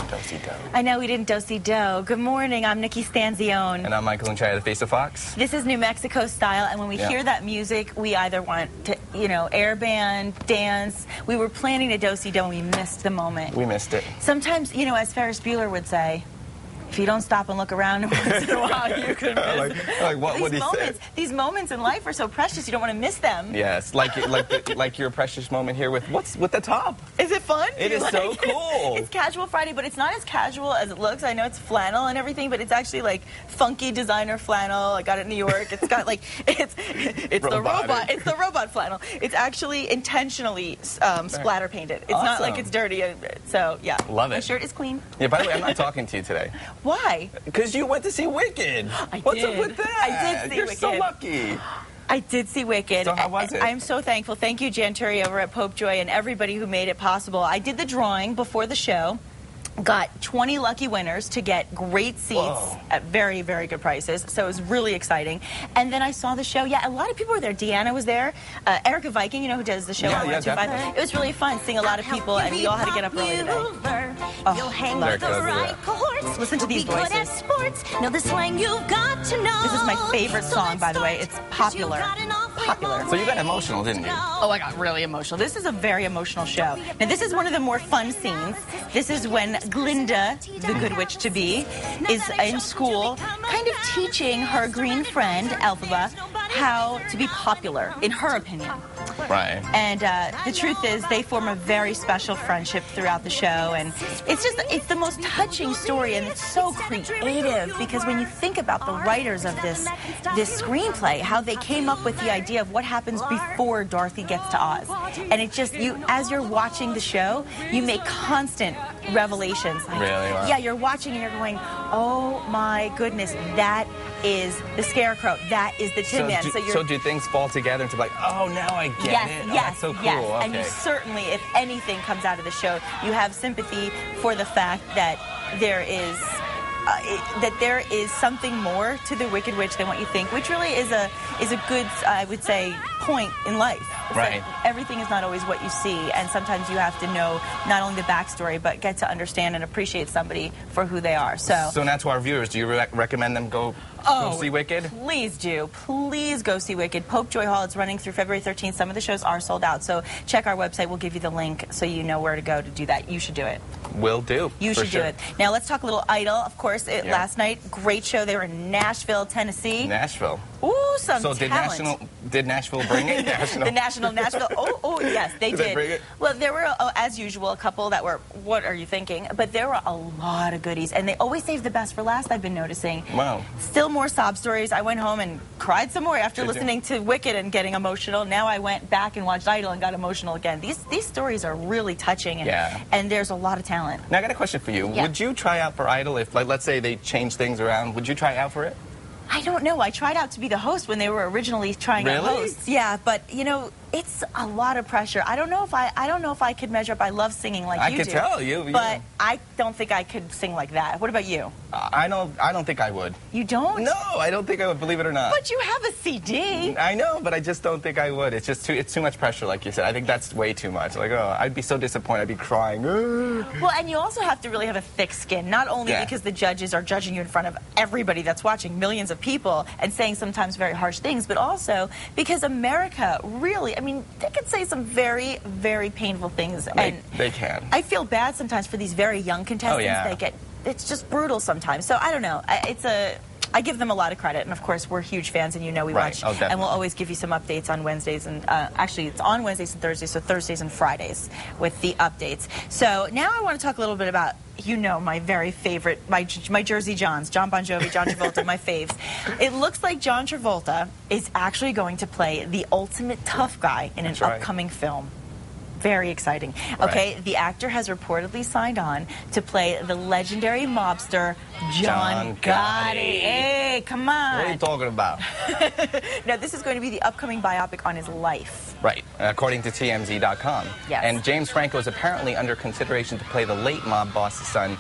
do-si-do. I know we didn't do-si-do. Good morning, I'm Nikki Stanzione. And I'm Michael Junchaya, the face of Fox. This is New Mexico style, and when we hear that music, we either want to, air band, dance. We were planning to do-si-do, and we missed the moment. We missed it. Sometimes, as Ferris Bueller would say, if you don't stop and look around once in a while, you could miss like what would he say? These moments in life are so precious, you don't want to miss them. Yes, like your precious moment here with the top. Is it fun? It is so cool. It's Casual Friday, but it's not as casual as it looks. I know it's flannel and everything, but it's actually like funky designer flannel. I got it in New York. It's got like it's the robot. It's the robot flannel. It's actually intentionally splatter painted. It's not like it's dirty. So yeah, love it. My shirt is clean. Yeah. By the way, I'm not talking to you today. Why? Because you went to see Wicked. What's up with that? I did see Wicked. You're so lucky. I did see Wicked. So how was it? I'm so thankful. Thank you, Jan Turi over at Popejoy and everybody who made it possible. I did the drawing before the show. Got 20 lucky winners to get great seats at very, very good prices. So it was really exciting. And then I saw the show. Yeah, a lot of people were there. Deanna was there. Erica Viking, who does the show on 125. It was really fun seeing a lot of people, and we all had to get up early today. You'll hang with the right chords. Listen to these voices. Know the slang you've got to know. This is my favorite song, by the way. It's popular. So you got emotional, didn't you? Oh, I got really emotional. This is a very emotional show. Now, this is one of the more fun scenes. This is when Glinda, the good witch-to-be, is in school kind of teaching her green friend, Elphaba, how to be popular, in her opinion. Right. And the truth is, they form a very special friendship throughout the show, and it's the most touching story, and it's so creative, because when you think about the writers of this screenplay, how they came up with the idea of what happens before Dorothy gets to Oz. And it just, as you're watching the show, you make constant revelations. Like, really? Wow. Yeah, you're watching and you're going, oh my goodness, that is the Scarecrow. That is the Tin Man. So do things fall together into like, oh, now I get it? Oh, that's so cool. Yes. Okay. And you certainly, if anything comes out of the show, you have sympathy for the fact that there is something more to the Wicked Witch than what you think, which really is a good, I would say, point in life. Right. So everything is not always what you see, and sometimes you have to know not only the backstory, but get to understand and appreciate somebody for who they are. So now to our viewers, do you recommend them go see Wicked? Please do. Please go see Wicked. Popejoy Hall, it's running through February 13th. Some of the shows are sold out, so check our website. We'll give you the link so you know where to go to do that. You should do it. Will do. You should do it. Now let's talk a little Idol. Of course, last night, great show. They were in Nashville, Tennessee. Nashville. Ooh, some talent. Did Nashville bring it? Nashville. Oh, yes, they did. They bring it? Well, there were, as usual, a couple that were, what are you thinking? But there were a lot of goodies, and they always save the best for last, I've been noticing. Wow. Still more sob stories. I went home and cried some more after listening to Wicked and getting emotional. Now I went back and watched Idol and got emotional again. These stories are really touching, and there's a lot of talent. Now, I got a question for you. Yeah. Would you try out for Idol if, like, let's say they change things around? Would you try out for it? I don't know. I tried out to be the host when they were originally trying to host. Yeah, but it's a lot of pressure. I don't know if I could measure up. I love singing like you do. I could tell you. But I don't think I could sing like that. What about you? I don't think I would. You don't? No, I don't think I would, believe it or not. But you have a CD. I know, but I just don't think I would. It's just too much pressure, like you said. I think that's way too much. Like, I'd be so disappointed. I'd be crying. Well, and you also have to really have a thick skin, not only because the judges are judging you in front of everybody that's watching, millions of people, and saying sometimes very harsh things, but also because America really, I mean, they can say some very, very painful things. They can. I feel bad sometimes for these very young contestants. It's just brutal sometimes. So I don't know. I give them a lot of credit, and of course we're huge fans, and we watch, and we'll always give you some updates on Wednesdays, and actually it's on Wednesdays and Thursdays, so Thursdays and Fridays with the updates. So now I want to talk a little bit about, my very favorite, my Jersey Johns, John Bon Jovi, John Travolta, my faves. It looks like John Travolta is actually going to play the ultimate tough guy in an upcoming film. Very exciting. Okay, the actor has reportedly signed on to play the legendary mobster John Gotti. Hey, come on. What are you talking about? Now, this is going to be the upcoming biopic on his life. Right, according to TMZ.com. Yes. And James Franco is apparently under consideration to play the late mob boss's son.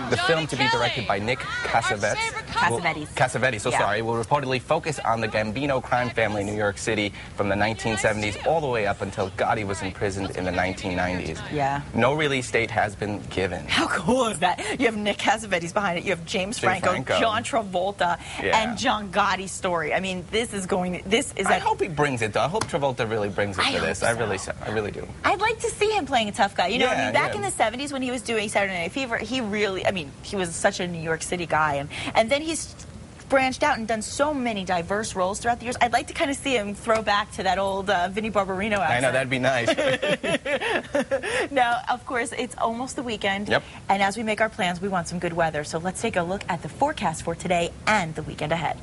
The film, to be directed by Nick Cassavetes, sorry, will reportedly focus on the Gambino crime family in New York City from the 1970s all the way up until Gotti was imprisoned in the 1990s. Yeah. No release date has been given. How cool is that? You have Nick Cassavetes behind it. You have James Franco, John Travolta, and John Gotti's story. I mean, this is I hope he brings it, though. I hope Travolta really brings it for this. So. I really do. I'd like to see him playing a tough guy. You know, I mean, back in the 70s when he was doing Saturday Night Fever, he really, I mean, he was such a New York City guy. And then he's branched out and done so many diverse roles throughout the years. I'd like to kind of see him throw back to that old Vinnie Barbarino accent. I know, that'd be nice. Now, of course, it's almost the weekend. Yep. And as we make our plans, we want some good weather. So let's take a look at the forecast for today and the weekend ahead.